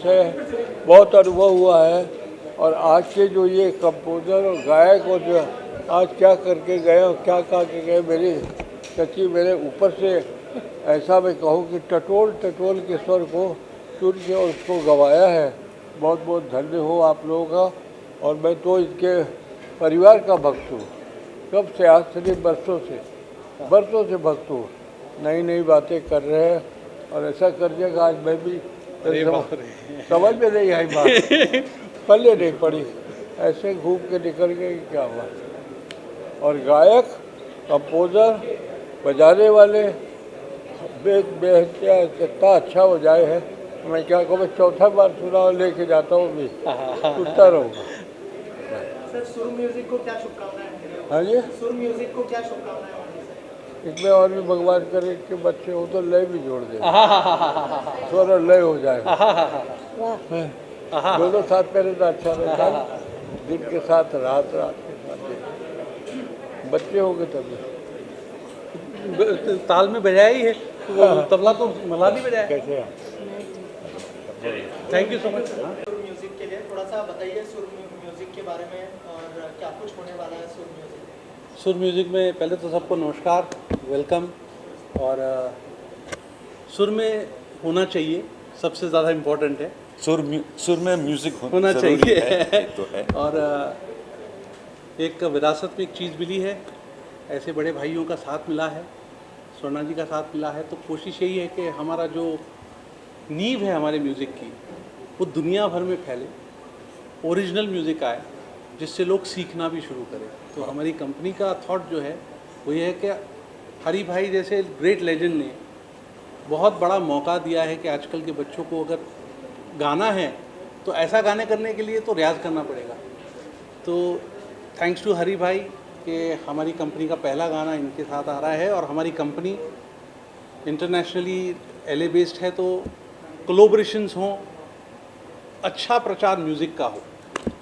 से बहुत अनुभव हुआ है। और आज के जो ये कंपोज़र और गायक और जो आज क्या करके गए और क्या कहा के गए, मेरी सच्ची मेरे ऊपर से ऐसा मैं कहूँ कि टटोल टटोल के स्वर को चुन के और उसको गवाया है। बहुत बहुत धन्य हो आप लोगों का। और मैं तो इनके परिवार का भक्त हूँ, कब से, आज से नहीं, बरसों से भक्त हूँ। नई नई बातें कर रहे हैं और ऐसा कर दिया कि आज मैं भी समझ में नहीं आई बात, पल्ले नहीं पड़ी, ऐसे घूम के निकल गए कि क्या हुआ। और गायक, कंपोज़र, बजाने वाले कितना अच्छा बजाए है। मैं क्या कहूँ, मैं चौथा बार सुना और लेके जाता हूँ भी, सुनता रहूँगा। सर सुर म्यूजिक को क्या शुभकामनाएं? हाँ जी, सुर म्यूजिक को क्या शुभकामनाएं होंगी सर? इसमें और भी भगवान करे कि बच्चे हो तो लय भी जोड़ दे, स्वर और लय हो जाएगा। दोनों साथ पहले तो अच्छा रहता है, दिन के साथ रात, रात के साथ दिन। बच्चे हो गए तभी ताल में बजाया ही है, वो तबला तो मलानी बजाया। कैसे हैं? Thank you so much. सुर म्यूजिक के लिए थोड़ा सा बताइए सुर म्यूजिक के बारे में और क्या कुछ होने वाला है सुर म्यूजिक? सुर म्यूज़िक में पहले तो सबको नमस्कार, वेलकम। और सुर में होना चाहिए, सबसे ज़्यादा इम्पोर्टेंट है। सुर में म्यूजिक होना ज़रूरी चाहिए है, तो है। और एक विरासत में एक चीज़ मिली है, ऐसे बड़े भाइयों का साथ मिला है, स्वर्णा जी का साथ मिला है, तो कोशिश यही है कि हमारा जो नींव है हमारे म्यूज़िक की, वो दुनिया भर में फैले, ओरिजिनल म्यूज़िक आए, जिससे लोग सीखना भी शुरू करें। तो हमारी कंपनी का थॉट जो है वो ये है कि हरी भाई जैसे ग्रेट लेजेंड ने बहुत बड़ा मौका दिया है कि आजकल के बच्चों को अगर गाना है तो ऐसा गाने करने के लिए तो रियाज़ करना पड़ेगा। तो थैंक्स टू हरी भाई कि हमारी कंपनी का पहला गाना इनके साथ आ रहा है। और हमारी कंपनी इंटरनेशनली LA बेस्ड है, तो कोलैबोरेशंस हों, अच्छा प्रचार म्यूज़िक का हो।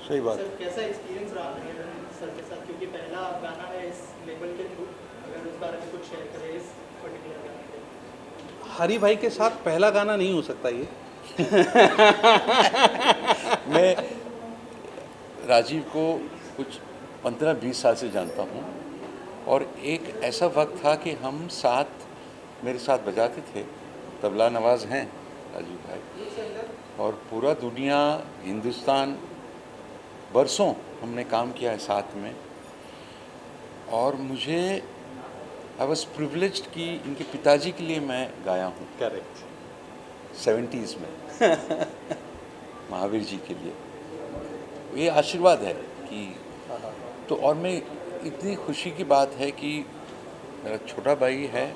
सही बात। सर कैसा एक्सपीरियंस रहा है सर के साथ, क्योंकि पहला गाना है इस लेवल के थ्रू, अगर उस बारे में कुछ शेयर करें इस पर्टिकुलर गाने के? हरी भाई के साथ पहला गाना नहीं हो सकता ये। मैं राजीव को कुछ 15-20 साल से जानता हूँ और एक ऐसा वक्त था कि हम साथ, मेरे साथ बजाते थे। तबला नवाज़ हैं राजीव भाई, और पूरा दुनिया, हिंदुस्तान, बरसों हमने काम किया है साथ में। और मुझे आई वॉज प्रिविलेज्ड कि इनके पिताजी के लिए मैं गाया हूँ। करेक्ट। 70s में महावीर जी के लिए, ये आशीर्वाद है कि तो। और मैं, इतनी खुशी की बात है कि मेरा छोटा भाई है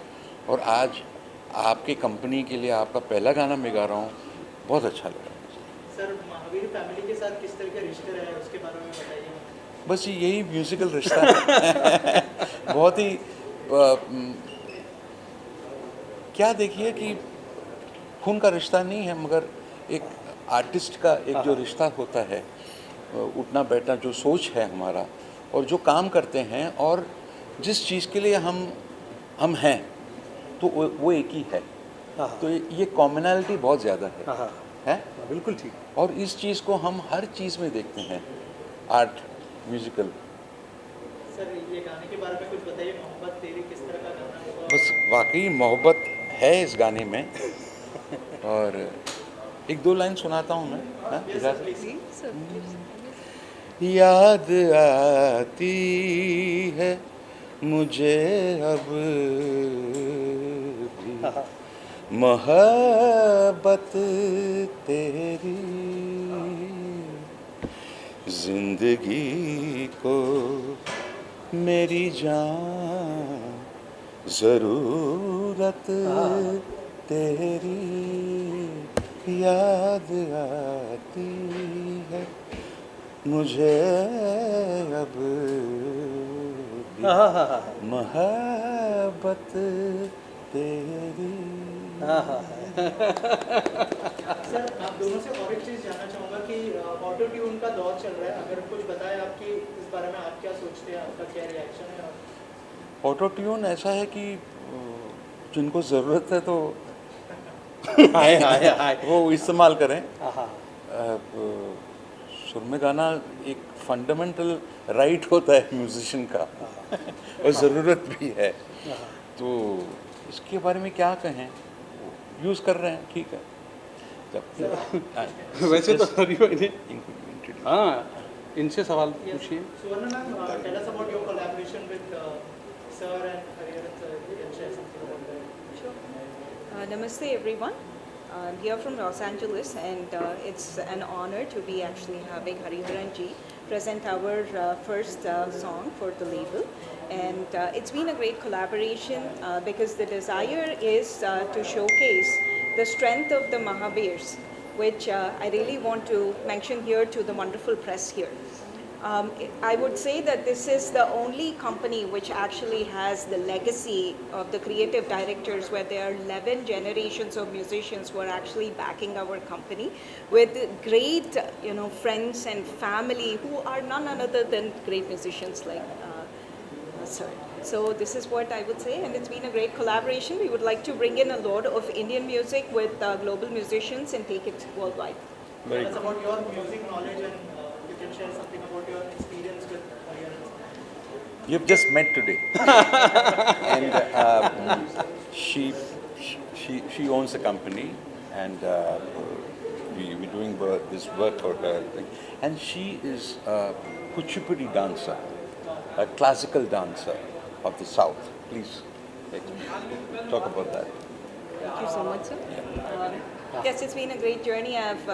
और आज आपके कंपनी के लिए आपका पहला गाना मैं गा रहा हूँ, बहुत अच्छा लगा। सर महावीर फैमिली के साथ किस तरह के रिश्ते रहे उसके बारे में बताइए। बस यही म्यूज़िकल रिश्ता है। बहुत ही क्या, देखिए कि खून का रिश्ता नहीं है, मगर एक आर्टिस्ट का एक जो रिश्ता होता है, उठना बैठना, जो सोच है हमारा और जो काम करते हैं और जिस चीज़ के लिए हम हैं, तो वो एक ही है। तो ये कॉमनैलिटी बहुत ज़्यादा है? बिल्कुल ठीक। और इस चीज़ को हम हर चीज़ में देखते हैं, आर्ट, म्यूज़िकल। सर ये गाने के बारे में कुछ बताइए, मोहब्बत तेरी किस तरह का गाना होगा? बस वाकई मोहब्बत है इस गाने में। और एक दो लाइन सुनाता हूँ मैं, हाँ? याद आती है मुझे अब भी मोहब्बत तेरी, जिंदगी को मेरी जान ज़रूरत तेरी, याद आती है मुझे अब भी मोहब्बत तेरी। सर आप दोनों से और एक चीज़ जानना चाहूँगा कि ऑटो ट्यून का दौर चल रहा है, अगर कुछ बताएं आपकी इस बारे में, आप क्या सोचते हैं, आपका क्या रिएक्शन है? ऑटो ट्यून ऐसा है कि जिनको ज़रूरत है तो हाय हाय हाय। वो इस्तेमाल करें। हाँ सुर में गाना एक फंडामेंटल राइट होता है म्यूजिशियन का और ज़रूरत भी है, तो इसके बारे में क्या कहें, यूज़ कर रहे हैं, ठीक है। जब वैसे तो हरी भाई ने हाँ इनसे सवाल Yes. पूछिए। Suvarna ma'am, tell us about your collaboration with Sir and Hariharan sir. If you can share something about that. Sure. Namaste everyone. I'm here from Los Angeles and it's an honor to be actually having Hariharan ji present our first song for the label. And it's been a great collaboration because the desire is to showcase the strength of the Mahavirs, which I really want to mention here to the wonderful press here. I would say that this is the only company which actually has the legacy of the creative directors, where there are 11 generations of musicians who are actually backing our company with great, friends and family who are none other than great musicians like Sir. So this is what I would say, and it's been a great collaboration. We would like to bring in a lot of Indian music with global musicians and take it worldwide. Tell us about your music knowledge and you can share something about your experience with Hariharan sir. You've just met today, and she owns a company, and we're doing this work for her, and she is a Kuchipudi dancer, a classical dancer of the South. Please talk about that. Thank you so much, sir. Yes, it's been a great journey. I've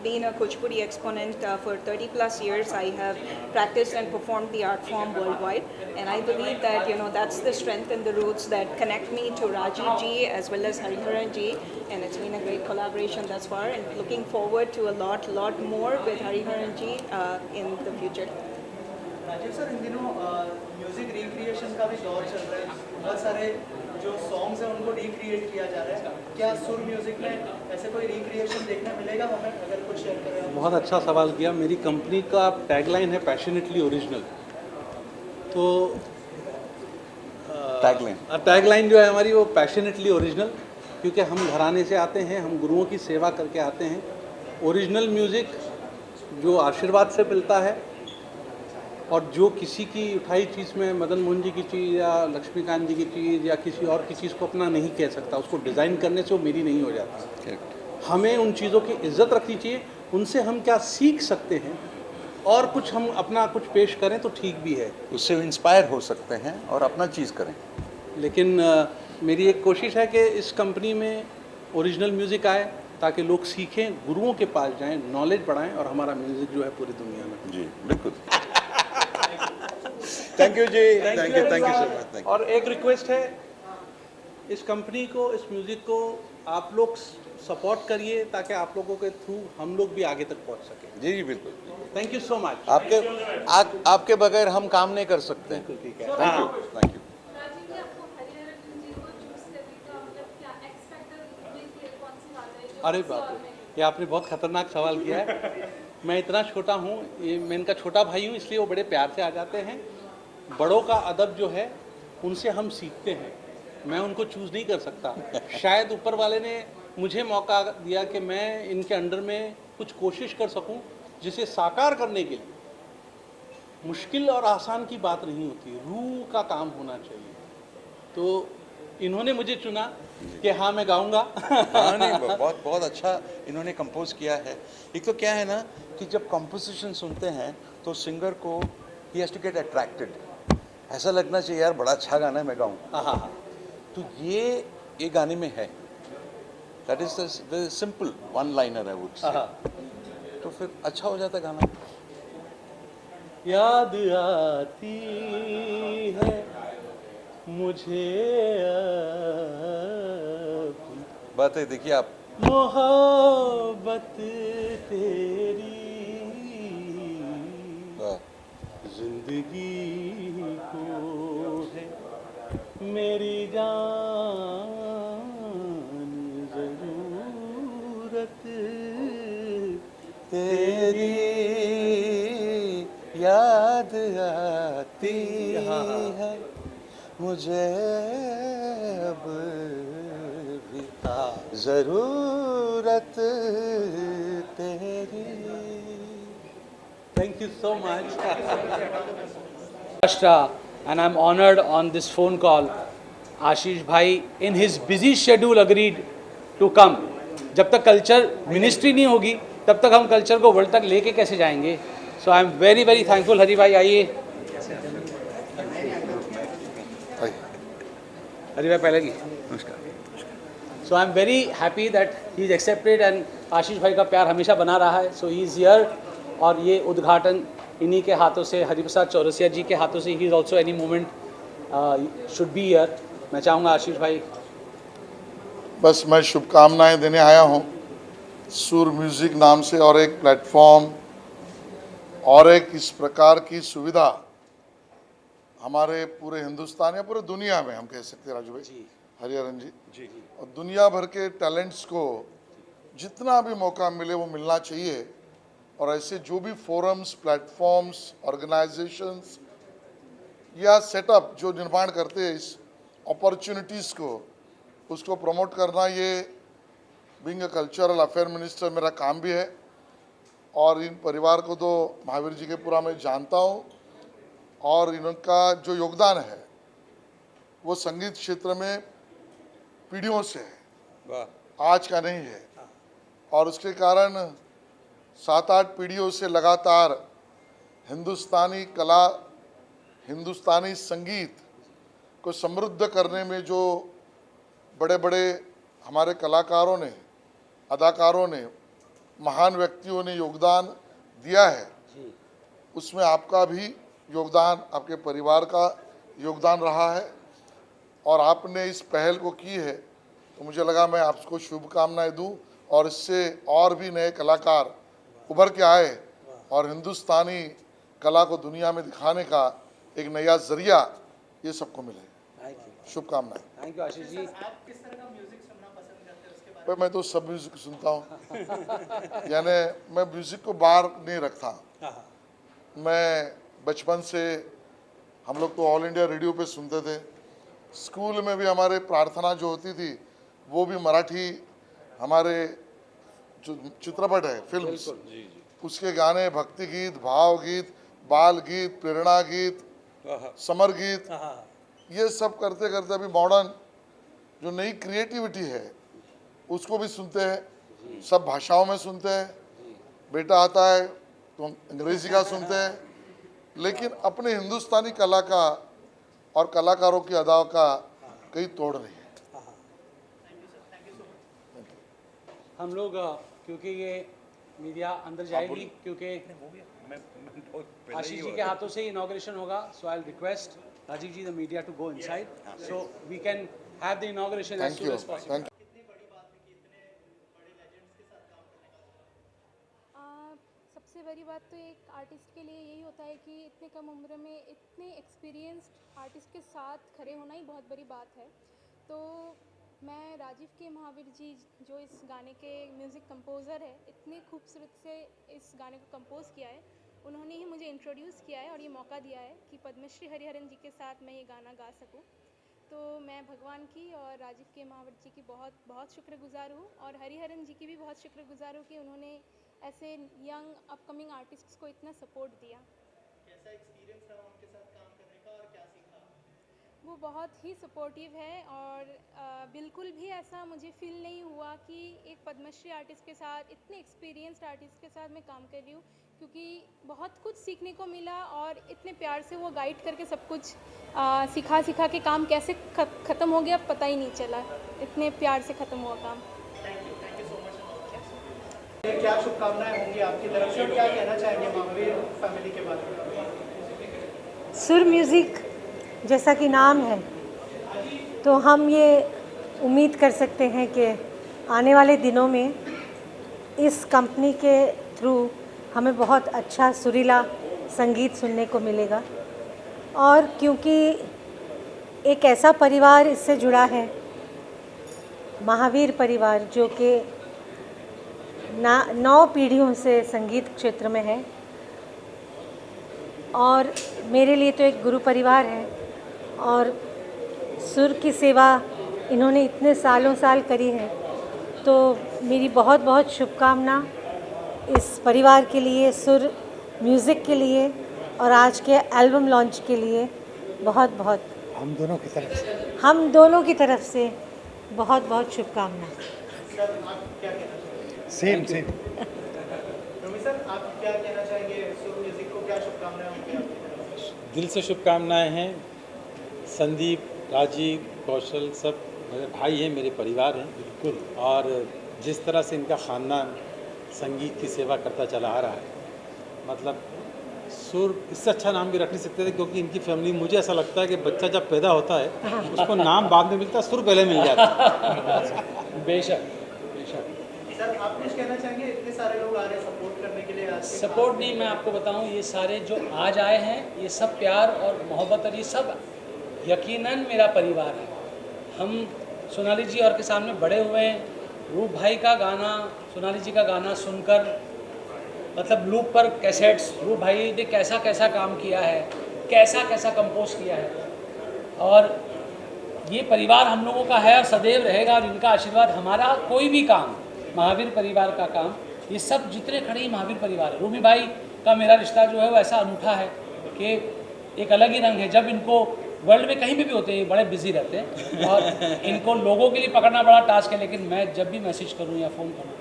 been a Kuchipudi exponent for 30 plus years. I have practiced and performed the art form worldwide, and I believe that that's the strength and the roots that connect me to Rajiv ji as well as Hariharan ji, and it's been a great collaboration thus far. And looking forward to a lot more with Hariharan ji in the future. Rajiv sir, इन दिनों music recreation का भी दौर चल रहा है, बहुत सारे जो सॉन्ग्स हैं उनको रिक्रिएट किया जा रहा है। क्या सुर म्यूजिक में ऐसे कोई रिक्रिएशन देखने मिलेगा हमें, अगर कुछ शेयर करें आप? बहुत अच्छा सवाल किया। मेरी कंपनी का टैगलाइन है पैशनेटली ओरिजिनल। तो टैगलाइन जो है हमारी वो पैशनेटली ओरिजिनल, क्योंकि हम घराने से आते हैं, हम गुरुओं की सेवा करके आते हैं। ओरिजिनल म्यूज़िक जो आशीर्वाद से मिलता है, और जो किसी की उठाई चीज़ में मदन मोहन जी की चीज़ या लक्ष्मीकांत जी की चीज़ या किसी और की चीज़ को अपना नहीं कह सकता, उसको डिज़ाइन करने से वो मेरी नहीं हो जाती। हमें उन चीज़ों की इज्जत रखनी चाहिए, उनसे हम क्या सीख सकते हैं और कुछ हम अपना कुछ पेश करें तो ठीक भी है, उससे इंस्पायर हो सकते हैं और अपना चीज़ करें। लेकिन मेरी एक कोशिश है कि इस कंपनी में ओरिजिनल म्यूज़िक आए ताकि लोग सीखें, गुरुओं के पास जाएं, नॉलेज बढ़ाएं और हमारा म्यूज़िक जो है पूरी दुनिया में। जी बिल्कुल। थैंक यू जी, थैंक यू सो मच। और एक रिक्वेस्ट है, इस कंपनी को, इस म्यूज़िक को आप लोग सपोर्ट करिए ताकि आप लोगों के थ्रू हम लोग भी आगे तक पहुंच सकें। जी जी बिल्कुल। Thank you so much. आपके बगैर हम काम नहीं कर सकते। ठीक है। Thank you, thank you. Rajiv ji, आपको हरिहरन जी को चूज करने का मतलब क्या एक्स फैक्टर में कौन सी बात है जो अरे बाप रे, ये आपने बहुत खतरनाक सवाल किया है। मैं इतना छोटा हूँ, ये मैं इनका छोटा भाई हूँ, इसलिए वो बड़े प्यार से आ जाते हैं। बड़ों का अदब जो है उनसे हम सीखते हैं, मैं उनको चूज़ नहीं कर सकता। शायद ऊपर वाले ने मुझे मौका दिया कि मैं इनके अंडर में कुछ कोशिश कर सकूं, जिसे साकार करने के लिए मुश्किल और आसान की बात नहीं होती, रूह का काम होना चाहिए। तो इन्होंने मुझे चुना कि हाँ मैं गाऊंगा। हाँ नहीं, बहुत बहुत अच्छा इन्होंने कंपोज किया है। एक तो क्या है ना कि जब कंपोजिशन सुनते हैं तो सिंगर को ही हैज़ टू गेट अट्रैक्टेड, ऐसा लगना चाहिए यार बड़ा अच्छा गाना है, मैं गाऊँ। हाँ, तो ये गाने में है। That is the simple one liner I would say, तो फिर अच्छा हो जाता गाना। याद आती है मुझे अब बात है, देखिए आप मोहब्बत तेरी, जिंदगी को है मेरी जान जरूरत तेरी याद आती है मुझे अब भी। जरूरत तेरी। Thank you so much. Maharashtra, and I'm honored on this phone call. Ashish Bhai, in his busy schedule, agreed to come. जब तक कल्चर मिनिस्ट्री नहीं होगी तब तक हम कल्चर को वर्ल्ड तक लेके कैसे जाएंगे? So I am very very thankful. Hari भाई आइए. हरि भाई पहले की नमस्कार. So I am very happy that he is accepted and Ashish भाई का प्यार हमेशा बना रहा है. सो ही इज़ हियर और ये उद्घाटन इन्हीं के हाथों से, हरिप्रसाद चौरसिया जी के हाथों से. ही is also any moment should be here. मैं चाहूँगा आशीष भाई. बस मैं शुभकामनाएं देने आया हूं सुर म्यूज़िक नाम से, और एक प्लेटफॉर्म और एक इस प्रकार की सुविधा हमारे पूरे हिंदुस्तान या पूरे दुनिया में, हम कह सकते हैं राजू भाई, हरिहरन जी, और दुनिया भर के टैलेंट्स को जितना भी मौका मिले वो मिलना चाहिए. और ऐसे जो भी फोरम्स, प्लेटफॉर्म्स, ऑर्गेनाइजेशंस या सेटअप जो निर्माण करते हैं इस अपॉर्चुनिटीज़ को, उसको प्रमोट करना, ये being a cultural affair minister मेरा काम भी है. और इन परिवार को तो महावीर जी के पूरा मैं जानता हूँ, और इनका जो योगदान है वो संगीत क्षेत्र में पीढ़ियों से है, आज का नहीं है. और उसके कारण 7-8 पीढ़ियों से लगातार हिंदुस्तानी कला, हिंदुस्तानी संगीत को समृद्ध करने में जो बड़े बड़े हमारे कलाकारों ने, अदाकारों ने, महान व्यक्तियों ने योगदान दिया है, उसमें आपका भी योगदान, आपके परिवार का योगदान रहा है. और आपने इस पहल को की है तो मुझे लगा मैं आपको शुभकामनाएं दूं, और इससे और भी नए कलाकार उभर के आए और हिंदुस्तानी कला को दुनिया में दिखाने का एक नया जरिया ये सबको मिले. शुभकामनाएं. Thank you Ashish ji. आप किस तरह का म्यूजिक सुनना पसंद करते हैं उसके बारे पर मैं तो सब म्यूज़िक सुनता हूँ. यानी मैं म्यूज़िक को बाहर नहीं रखता. मैं बचपन से, हम लोग तो ऑल इंडिया रेडियो पे सुनते थे. स्कूल में भी हमारे प्रार्थना जो होती थी वो भी मराठी, हमारे जो चित्रपट है, फिल्म्स, उसके गाने, भक्ति गीत, भाव गीत, बाल गीत, प्रेरणा गीत, समर गीत, ये सब करते करते अभी मॉडर्न जो नई क्रिएटिविटी है उसको भी सुनते हैं. सब भाषाओं में सुनते हैं. बेटा आता है तो अंग्रेजी का सुनते हैं, लेकिन अपने हिंदुस्तानी कला का और कलाकारों की अदाओं का कहीं तोड़ नहीं है. हम लोग क्योंकि ये मीडिया अंदर जाएगी, क्योंकि आशीष जी के हाथों से इनॉग्रेशन होगा. So I will request Rajiv ji, the media, to go inside so we can have the inauguration as thank soon you. As possible. Thank सबसे बड़ी बात तो एक आर्टिस्ट के लिए यही होता है कि इतने कम उम्र में इतने एक्सपीरियंस्ड आर्टिस्ट के साथ खड़े होना ही बहुत बड़ी बात है. तो मैं राजीव के महावीर जी, जो इस गाने के म्यूज़िक कंपोज़र है, इतने खूबसूरत से इस गाने को कंपोज़ किया है, उन्होंने ही मुझे इंट्रोड्यूस किया है और ये मौका दिया है कि पद्मश्री हरिहरन जी के साथ मैं ये गाना गा सकूं. तो मैं भगवान की और राजीव के महावीर जी की बहुत बहुत शुक्रगुजार हूँ, और हरिहरन जी की भी बहुत शुक्रगुजार हूँ कि उन्होंने ऐसे यंग अपकमिंग आर्टिस्ट्स को इतना सपोर्ट दिया. कैसा एक्सपीरियंस रहा उनके साथ काम करने का और क्या सीखा? वो बहुत ही सपोर्टिव है, और बिल्कुल भी ऐसा मुझे फील नहीं हुआ कि एक पद्मश्री आर्टिस्ट के साथ, इतने एक्सपीरियंस्ड आर्टिस्ट के साथ मैं काम कर रही हूँ, क्योंकि बहुत कुछ सीखने को मिला. और इतने प्यार से वो गाइड करके सब कुछ सिखा के काम कैसे ख़त्म हो गया पता ही नहीं चला. इतने प्यार से ख़त्म हुआ काम. Thank you so much. क्या शुभकामनाएं होंगी आपकी तरफ से और क्या कहना चाहेंगे महावीर फैमिली के बारे में? सुर म्यूज़िक जैसा कि नाम है, तो हम ये उम्मीद कर सकते हैं कि आने वाले दिनों में इस कंपनी के थ्रू हमें बहुत अच्छा सुरीला संगीत सुनने को मिलेगा. और क्योंकि एक ऐसा परिवार इससे जुड़ा है, महावीर परिवार, जो कि 9 पीढ़ियों से संगीत क्षेत्र में है, और मेरे लिए तो एक गुरु परिवार है. और सुर की सेवा इन्होंने इतने सालों साल करी है, तो मेरी बहुत बहुत शुभकामना इस परिवार के लिए, सुर म्यूज़िक के लिए और आज के एल्बम लॉन्च के लिए बहुत बहुत हम दोनों की तरफ से बहुत बहुत शुभकामनाएं। सेम रोमी सर, आप क्या कहना चाहेंगे? सुर म्यूजिक को क्या शुभकामनाएं होंगी आपकी? दिल से शुभकामनाएं हैं। संदीप, राजीव, कौशल सब मेरे भाई हैं, मेरे परिवार हैं बिल्कुल। और जिस तरह से इनका ख़ानदान संगीत की सेवा करता चला आ रहा है, मतलब सुर इससे अच्छा नाम भी रख नहीं सकते थे, क्योंकि इनकी फैमिली, मुझे ऐसा लगता है कि बच्चा जब पैदा होता है उसको नाम बाद में मिलता है, सुर पहले मिल जाता है। बेशक। सर, आप कुछ कहना चाहेंगे? इतने सारे लोग आ रहे हैं सपोर्ट करने के लिए। आज सपोर्ट नहीं, मैं आपको बताऊं, ये सारे जो आज आए हैं ये सब प्यार और मोहब्बत, और ये सब यकीनन मेरा परिवार है। हम सोनाली जी और के सामने बड़े हुए हैं। रूप भाई का गाना, सोनाली जी का गाना सुनकर, मतलब लूप पर कैसेट्स, रूप भाई ने कैसा कैसा काम किया है, कैसा कैसा कंपोज किया है, और ये परिवार हम लोगों का है और सदैव रहेगा। और इनका आशीर्वाद, हमारा कोई भी काम, महावीर परिवार का काम, ये सब जितने खड़े ही महावीर परिवार है। रूमी भाई का मेरा रिश्ता जो है वो ऐसा अनूठा है कि एक अलग ही रंग है। जब इनको वर्ल्ड में कहीं भी होते हैं, बड़े बिजी रहते हैं और इनको लोगों के लिए पकड़ना बड़ा टास्क है, लेकिन मैं जब भी मैसेज करूं या फ़ोन करूं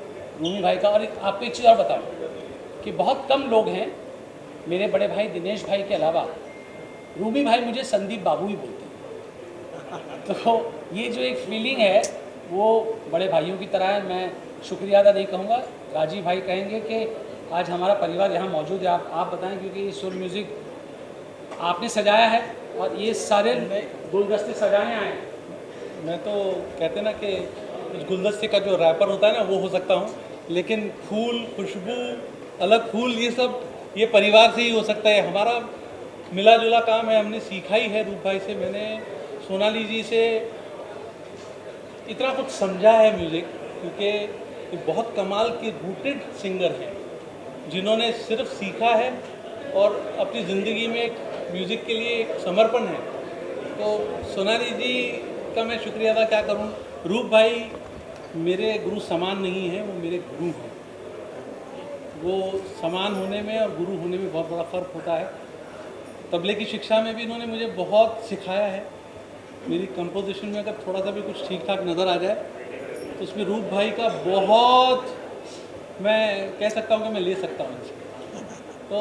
रूमी भाई का। और आपको एक चीज़ और बताऊं कि बहुत कम लोग हैं मेरे बड़े भाई दिनेश भाई के अलावा, रूमी भाई मुझे संदीप बाबू ही बोलते हैं। तो ये जो एक फीलिंग है वो बड़े भाइयों की तरह है। मैं शुक्रिया अदा नहीं कहूँगा, राजीव भाई कहेंगे कि आज हमारा परिवार यहाँ मौजूद है। आप बताएं, क्योंकि ये सुर म्यूज़िक आपने सजाया है और ये सारे गुलदस्ते सजाने आए। मैं तो कहते ना कि उस गुलदस्ते का जो रैपर होता है ना, वो हो सकता हूँ, लेकिन फूल, खुशबू, अलग फूल, ये सब ये परिवार से ही हो सकता है। हमारा मिला जुला काम है, हमने सीखा ही है। रूप भाई से मैंने, सोनाली जी से इतना कुछ समझा है म्यूज़िक, क्योंकि ये बहुत कमाल के रूटेड सिंगर हैं जिन्होंने सिर्फ सीखा है और अपनी ज़िंदगी में एक म्यूज़िक के लिए एक समर्पण है। तो सोनाली जी का मैं शुक्रिया अदा क्या करूं। रूप भाई मेरे गुरु समान नहीं हैं, वो मेरे गुरु हैं। वो समान होने में और गुरु होने में बहुत बड़ा फ़र्क होता है। तबले की शिक्षा में भी इन्होंने मुझे बहुत सिखाया है। मेरी कंपोजिशन में अगर थोड़ा सा भी कुछ ठीक ठाक नज़र आ जाए तो उसमें रूप भाई का बहुत, मैं कह सकता हूँ कि मैं ले सकता हूँ इनसे। तो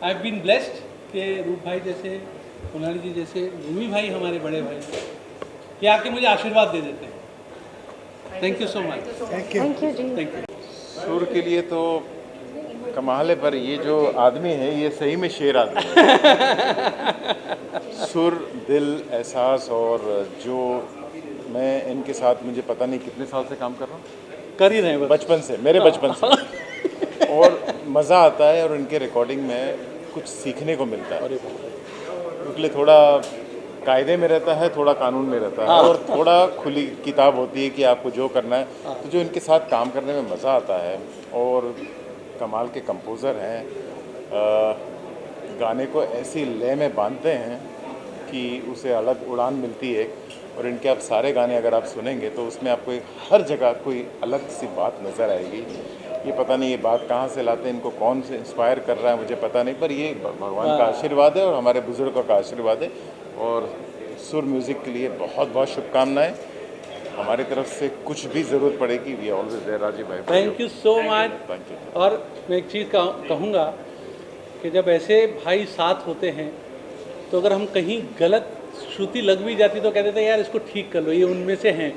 आई हैव बीन ब्लेस्ड कि रूप भाई जैसे, सोनाली जी जैसे, रूमी भाई हमारे बड़े भाई, ये आके मुझे आशीर्वाद दे देते हैं। Thank you so much. Thank you जी। Thank you. सुर के लिए तो कमाल है, पर ये जो आदमी है ये सही में शेर आदमी है। सुर, दिल, एहसास, और जो मैं इनके साथ मुझे पता नहीं कितने साल से काम कर रहा हूँ, कर ही रहे हैं बचपन से, मेरे बचपन से। और मज़ा आता है और इनके रिकॉर्डिंग में कुछ सीखने को मिलता है। इसलिए थोड़ा कायदे में रहता है, थोड़ा कानून में रहता है, और थोड़ा खुली किताब होती है कि आपको जो करना है। तो जो इनके साथ काम करने में मज़ा आता है, और कमाल के कंपोज़र हैं, गाने को ऐसी लय में बांधते हैं कि उसे अलग उड़ान मिलती है। और इनके आप सारे गाने अगर आप सुनेंगे तो उसमें आपको हर जगह कोई अलग सी बात नज़र आएगी। ये पता नहीं ये बात कहाँ से लाते हैं, इनको कौन से इंस्पायर कर रहा है मुझे पता नहीं, पर ये भगवान का आशीर्वाद है और हमारे बुज़ुर्गों का आशीर्वाद है। और सुर म्यूज़िक के लिए बहुत बहुत शुभकामनाएं। हमारी तरफ से कुछ भी ज़रूरत पड़ेगी, वी ऑलवेज देयर। राजीव भाई, thank you so much. Thank you. और मैं एक चीज़ कहूँगा कि जब ऐसे भाई साथ होते हैं तो अगर हम कहीं गलत श्रुति लग भी जाती तो कहते थे यार इसको ठीक कर लो, ये उनमें से हैं।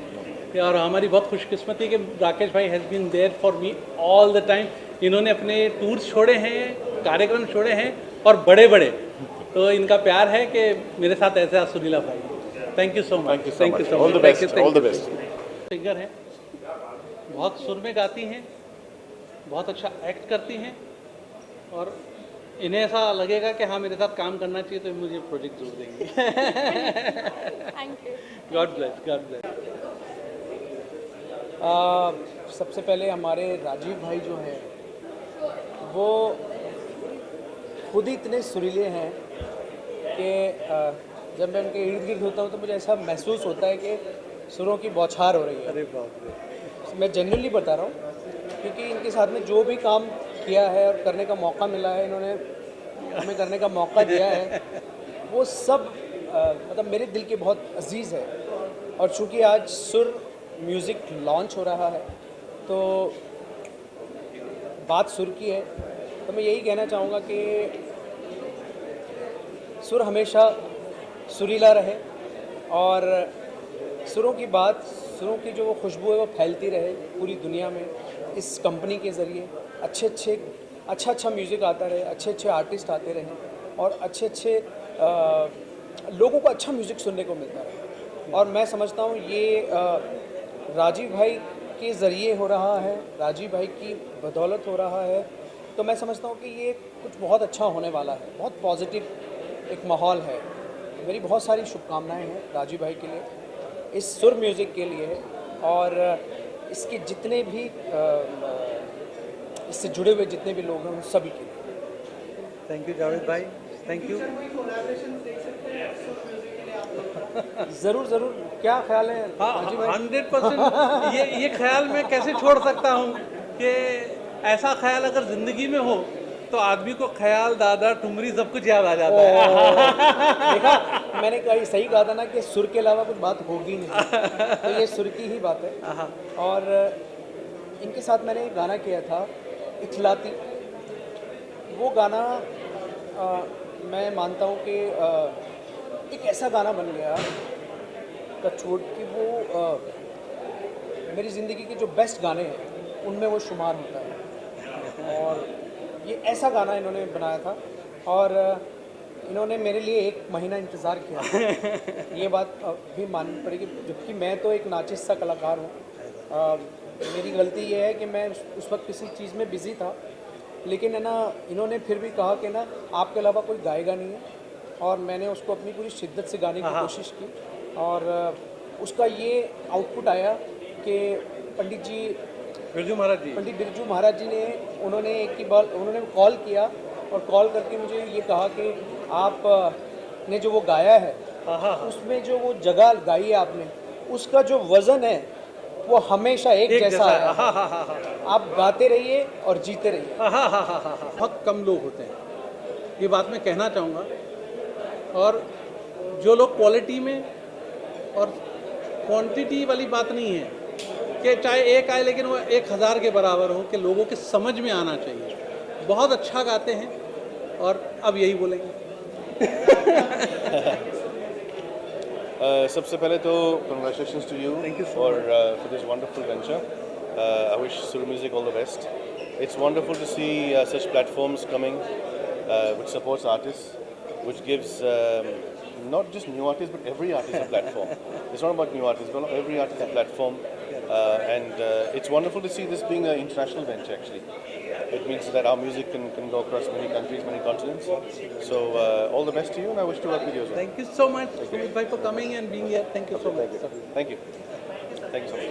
और हमारी बहुत खुशकिस्मती कि राकेश भाई has been there for me all the time. इन्होंने अपने टूर्स छोड़े हैं, कार्यक्रम छोड़े हैं, और बड़े बड़े, तो इनका प्यार है कि मेरे साथ ऐसा सुनीला भाई। Thank you so much. Thank you so much. All the best, all the best. Singer हैं, बहुत सुर में गाती हैं, बहुत अच्छा एक्ट करती हैं, और इन्हें ऐसा लगेगा कि हाँ मेरे साथ काम करना चाहिए तो मुझे प्रोजेक्ट जोड़ देंगे। Thank you. God bless, God bless. सबसे पहले हमारे राजीव भाई जो हैं वो खुद ही इतने सुरीले हैं कि जब मैं उनके इर्द गिर्द होता हूँ तो मुझे ऐसा महसूस होता है कि सुरों की बौछार हो रही है। अरे बाप रे। मैं जेन्युइनली बता रहा हूँ, क्योंकि इनके साथ में जो भी काम किया है और करने का मौका मिला है, इन्होंने हमें करने का मौका दिया है, वो सब मतलब मेरे दिल के बहुत अजीज़ है। और चूँकि आज सुर म्यूज़िक लॉन्च हो रहा है, तो बात सुर की है, तो मैं यही कहना चाहूँगा कि सुर हमेशा सुरीला रहे और सुरों की बात, सुरों की जो खुशबू है वो फैलती रहे पूरी दुनिया में। इस कंपनी के ज़रिए अच्छा म्यूज़िक आता रहे, अच्छे आर्टिस्ट आते रहें और अच्छे लोगों को अच्छा म्यूज़िक सुनने को मिलता रहे। और मैं समझता हूँ ये राजीव भाई के ज़रिए हो रहा है, राजीव भाई की बदौलत हो रहा है। तो मैं समझता हूँ कि ये कुछ बहुत अच्छा होने वाला है, बहुत पॉजिटिव एक माहौल है। मेरी बहुत सारी शुभकामनाएं हैं राजीव भाई के लिए, इस सुर म्यूज़िक के लिए और इसके जितने भी इससे जुड़े हुए जितने भी लोग हैं उन सभी के लिए। थैंक यू जावेद भाई, थैंक यू। ज़रूर, क्या ख्याल है? हाँ, 100% ये ख्याल मैं कैसे छोड़ सकता हूँ कि ऐसा ख्याल अगर ज़िंदगी में हो तो आदमी को ख्याल, दादा, ठुमरी सब कुछ याद आ जाता है। देखा, मैंने सही कहा था ना कि सुर के अलावा कुछ बात होगी नहीं, तो ये सुर की ही बात है। और इनके साथ मैंने एक गाना किया था इखलाती, वो गाना मैं मानता हूँ कि एक ऐसा गाना बन गया कछोट कि वो मेरी ज़िंदगी के जो बेस्ट गाने हैं उनमें वो शुमार होता है। और ये ऐसा गाना इन्होंने बनाया था और इन्होंने मेरे लिए 1 महीना इंतज़ार किया। ये बात भी माननी पड़ेगी, जबकि मैं तो एक नाचिस सा कलाकार हूँ। मेरी गलती ये है कि मैं उस वक्त किसी चीज़ में बिज़ी था, लेकिन है ना इन्होंने फिर भी कहा कि ना आपके अलावा कोई गाएगा नहीं है, और मैंने उसको अपनी पूरी शिद्दत से गाने की कोशिश की और उसका ये आउटपुट आया कि पंडित बिरजू महाराज जी ने उन्होंने कॉल किया और कॉल करके मुझे ये कहा कि आप ने जो वो गाया है उसमें जो वो जगह गाई है आपने, उसका जो वज़न है वो हमेशा एक जैसा है। आप गाते रहिए और जीते रहिए। बहुत कम लोग होते हैं, ये बात मैं कहना चाहूँगा। और जो लोग क्वालिटी में और क्वांटिटी वाली बात नहीं है कि चाहे एक आए लेकिन वो 1000 के बराबर हो, कि लोगों के समझ में आना चाहिए। बहुत अच्छा गाते हैं और अब यही बोलेंगे। सबसे पहले तो congratulations to you for this wonderful venture. I wish Sur Music all the best. It's wonderful to see such platforms coming which supports artists, which gives not just new artists but every artist a platform. It's not about new artists, but every artist a platform. And it's wonderful to see this being an international venture actually. It means that our music can go across many countries, many continents. So all the best to you, and I wish to work with you as well. Thank you so much, Sumit bhai, for coming and being here. Thank you so much. Thank you. Thank you so much.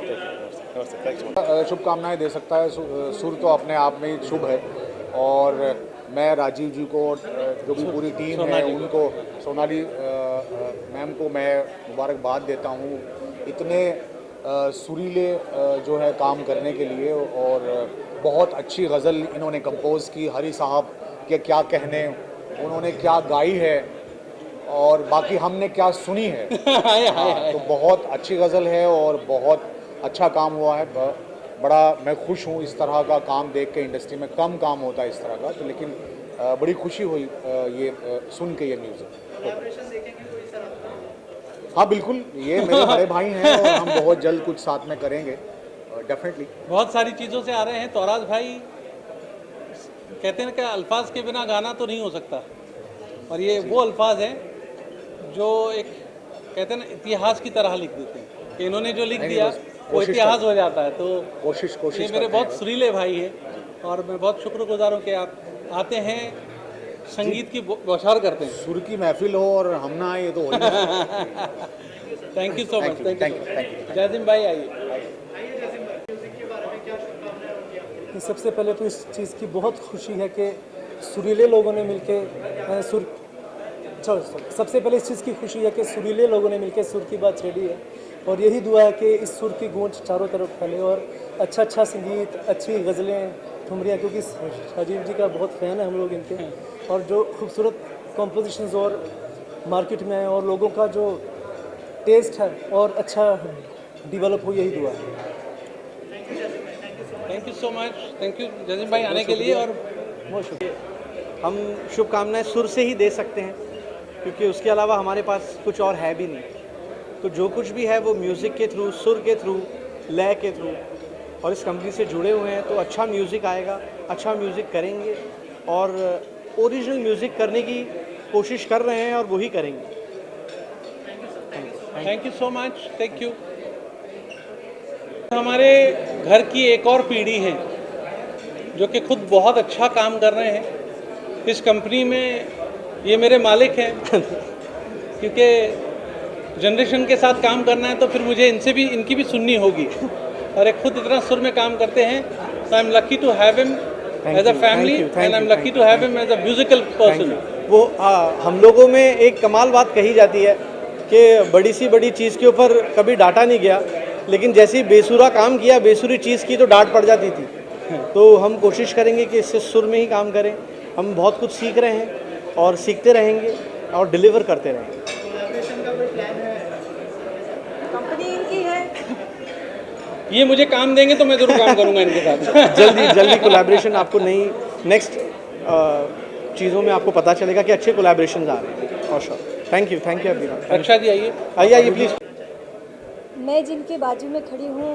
Namaste. Thanks so much. शुभकामनाएं दे सकता है। सुर तो अपने आप में ही शुभ है और मैं राजीव जी को जो भी पूरी टीम है उनको, सोनाली मैम को मैं मुबारकबाद देता हूँ इतने सुरीले जो है काम करने के लिए। और बहुत अच्छी गज़ल इन्होंने कंपोज़ की, हरी साहब के क्या कहने, उन्होंने क्या गाई है और बाकी हमने क्या सुनी है। तो बहुत अच्छी गज़ल है और बहुत अच्छा काम हुआ है। बड़ा मैं खुश हूँ, इस तरह का काम देख के इंडस्ट्री में कम काम होता है इस तरह का, तो लेकिन बड़ी खुशी हुई ये सुन के ये म्यूज़िक। हाँ बिल्कुल, ये मेरे बड़े भाई हैं और हम बहुत जल्द कुछ साथ में करेंगे डेफिनेटली। बहुत सारी चीज़ों से आ रहे हैं। तौराज भाई कहते हैं कि अल्फाज के बिना गाना तो नहीं हो सकता, और ये वो अल्फाज हैं जो एक कहते हैं ना इतिहास की तरह लिख देते हैं कि इन्होंने जो लिख दिया वो इतिहास हो जाता है। तो कोशिश ये मेरे बहुत सुरीले भाई हैं और मैं बहुत शुक्रगुजार हूँ कि आप आते हैं, संगीत की बौछार करते हैं। सुर की महफिल हो और हम ना आए तो thank you so much. Thank you. Jasim भाई आइए। सबसे पहले तो इस चीज़ की बहुत खुशी है कि सुरीले लोगों ने मिलके सबसे पहले इस चीज़ की खुशी है कि सुरीले लोगों ने मिलके सुर की बात छेड़ी है और यही दुआ है कि इस सुर की गूंज चारों तरफ फैले और अच्छा अच्छा संगीत, अच्छी गज़लें, ठुमरियाँ, क्योंकि राजीव जी का बहुत फ़ैन है हम लोग इनके, और जो खूबसूरत कॉम्पोजिशंस और मार्केट में है और लोगों का जो टेस्ट है और अच्छा डेवलप हो, यही दुआ है। Thank you so much, thank you Jazim भाई आने के लिए। और बहुत शुक्रिया। हम शुभकामनाएं सुर से ही दे सकते हैं, क्योंकि उसके अलावा हमारे पास कुछ और है भी नहीं। तो जो कुछ भी है वो म्यूज़िक के थ्रू, सुर के थ्रू, लय के थ्रू, और इस कंपनी से जुड़े हुए हैं तो अच्छा म्यूज़िक आएगा, अच्छा म्यूज़िक करेंगे और ओरिजिनल म्यूज़िक करने की कोशिश कर रहे हैं और वही करेंगे। Thank you so much, thank you. हमारे घर की एक और पीढ़ी है जो कि खुद बहुत अच्छा काम कर रहे हैं इस कंपनी में। ये मेरे मालिक हैं क्योंकि जनरेशन के साथ काम करना है तो फिर मुझे इनकी भी सुननी होगी, और एक खुद इतना सुर में काम करते हैं। So I am lucky to have him as a family and I am lucky to have him as a musical person. वो हम लोगों में एक कमाल बात कही जाती है कि बड़ी सी बड़ी चीज़ के ऊपर कभी डांटा नहीं गया, लेकिन जैसे ही बेसुरा काम किया, बेसुरी चीज़ की तो डांट पड़ जाती थी। तो हम कोशिश करेंगे कि इससे सुर में ही काम करें। हम बहुत कुछ सीख रहे हैं और सीखते रहेंगे और डिलीवर करते रहेंगे। कंपनी इनकी है, ये मुझे काम देंगे तो मैं जरूर काम करूंगा इनके साथ। जल्दी कोलैबोरेशन आपको नई नेक्स्ट चीज़ों में आपको पता चलेगा कि अच्छे कोलैबोरेशन आ रहे हैं। और श्योर, थैंक यू एवरीवन। रक्षा जी आइए आइए प्लीज़। मैं जिनके बाजू में खड़ी हूँ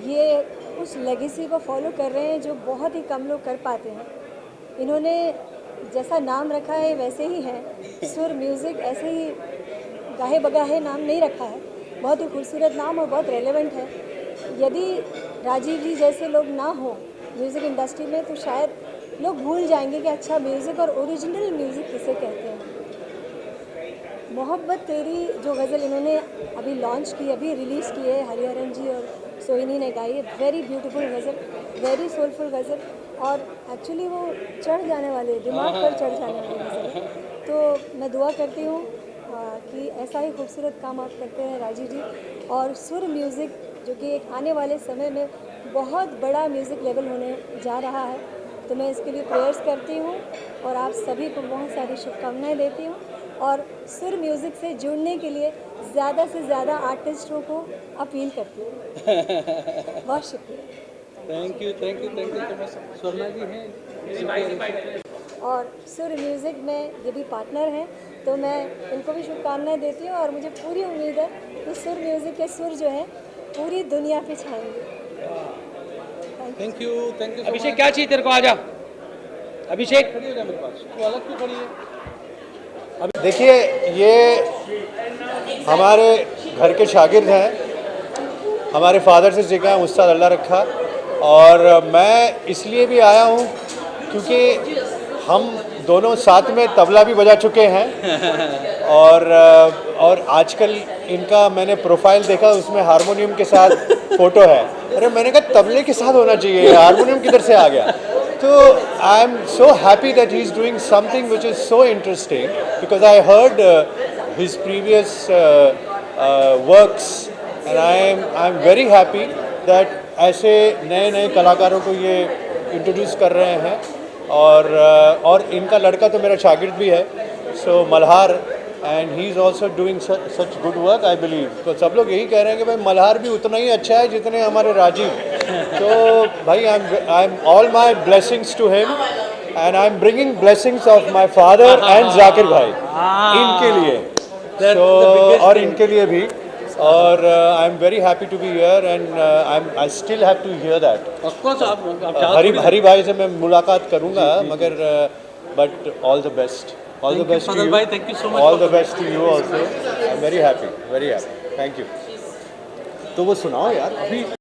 ये उस लेगेसी को फॉलो कर रहे हैं जो बहुत ही कम लोग कर पाते हैं। इन्होंने जैसा नाम रखा है वैसे ही है, सुर म्यूज़िक ऐसे ही गाहे बगाहे नाम नहीं रखा है, बहुत ही खूबसूरत नाम और बहुत रेलेवेंट है। यदि राजीव जी जैसे लोग ना हो म्यूज़िक इंडस्ट्री में तो शायद लोग भूल जाएंगे कि अच्छा म्यूज़िक और ओरिजिनल म्यूज़िक किसे कहते हैं। मोहब्बत तेरी जो गज़ल इन्होंने अभी लॉन्च की, अभी रिलीज़ की है, हरिहरन जी और सोहिनी ने गाई है। वेरी ब्यूटीफुल गज़ल, वेरी सोलफुल गज़ल, और एक्चुअली वो चढ़ जाने वाले, दिमाग पर चढ़ जाने वाली गज़ल है। तो मैं दुआ करती हूँ कि ऐसा ही खूबसूरत काम आप करते हैं राजीव जी, और सुर म्यूज़िक जो कि एक आने वाले समय में बहुत बड़ा म्यूज़िक लेवल होने जा रहा है, तो मैं इसके लिए प्रेयर्स करती हूँ और आप सभी को बहुत सारी शुभकामनाएं देती हूँ। और सुर म्यूज़िक से जुड़ने के लिए ज़्यादा से ज़्यादा आर्टिस्टों को अपील करती हूँ। बहुत शुक्रिया। Thank you so much. Swarna ji हैं और सुर म्यूज़िक में ये भी पार्टनर हैं, तो मैं इनको भी शुभकामनाएं देती हूँ और मुझे पूरी उम्मीद है कि सुर म्यूज़िक के सुर जो है पूरी दुनिया पे छाएंगे। Thank you. अभिषेक क्या चाहिए तेरे को? आजा अभिषेक। खड़ी हो जा मेरे पास, तू अलग क्यों खड़ी है? देखिए, ये हमारे घर के शागिर्द हैं, हमारे फादर से सीखा है, उस्ताद अल्लाह रखा। और मैं इसलिए भी आया हूँ क्योंकि हम दोनों साथ में तबला भी बजा चुके हैं और आजकल इनका मैंने प्रोफाइल देखा, उसमें हारमोनियम के साथ फ़ोटो है। अरे मैंने कहा तबले के साथ होना चाहिए, हारमोनियम किधर से आ गया? तो I am so happy that he is doing something which is so interesting, because I heard his previous works and I am very happy that ऐसे नए कलाकारों को ये इंट्रोड्यूस कर रहे हैं। और इनका लड़का तो मेरा शागिर्द भी है, so Malhar, and he is also doing such good work I believe. तो सब लोग यही कह रहे हैं कि भाई मल्हार भी उतना ही अच्छा है जितने हमारे राजीव। तो भाई I am all my blessings to him and I am bringing blessings of my father and Zakir भाई इनके लिए, so, और इनके लिए भी। और I am very happy to be here and I still have to hear that. Of course आप हरी भाई से मैं मुलाकात करूंगा, मगर but all the best, all the best to you भाई, thank you so much. All the best to you also. I am very happy, thank you. तो वो सुनाओ यार अभी।